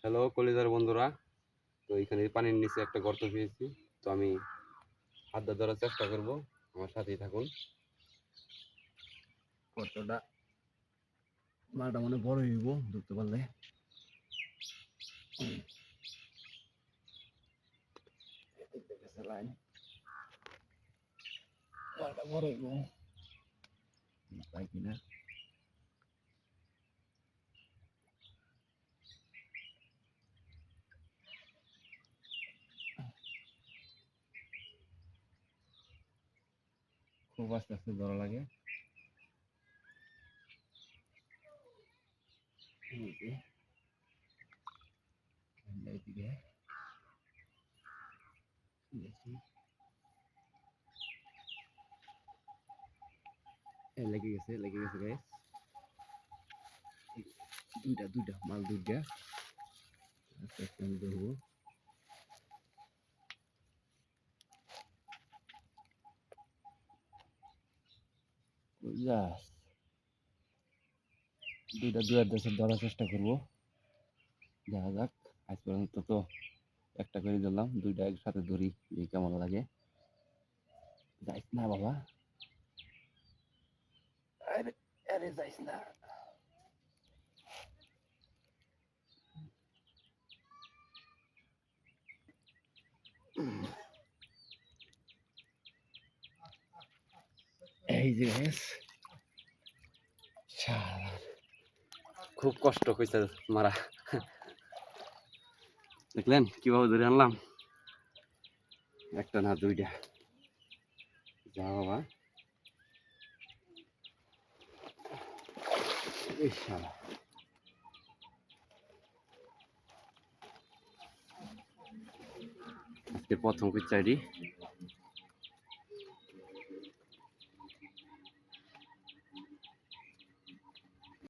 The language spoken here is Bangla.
হ্যালো কলিজার বন্ধুরা, তো এখানে পানির নিচে একটা গর্ত পেয়েছি। তো আমি হাত দিয়ে ধরার চেষ্টা করব, আমার সাথেই থাকুন। গর্তটা মালটা মনে বড় হইব ধরতে পারলে। লাইন মালটা বড় হইব পাই কিনা। খুব আস্তে আস্তে ধরা লাগে। লেগে গেছে গাইস, দুইটা মাল দুইটা আস্তে আস্তে আমি ধরবো। দুইটা দুয়ার দেশে ধরার চেষ্টা করবো, দেখা যাক। আজ পর্যন্ত তো একটা করে ধরলাম, দুইটা একসাথে ধরি, কেমন লাগে। যাইস না বাবা, আরে আরে যাইস না। এই যে খুব কষ্ট হয়েছে মারা। দেখলেন কিভাবে ধরে আনলাম, একটা না দুইটা। যা বাবা, আজকে প্রথম কুচ্চাইডি।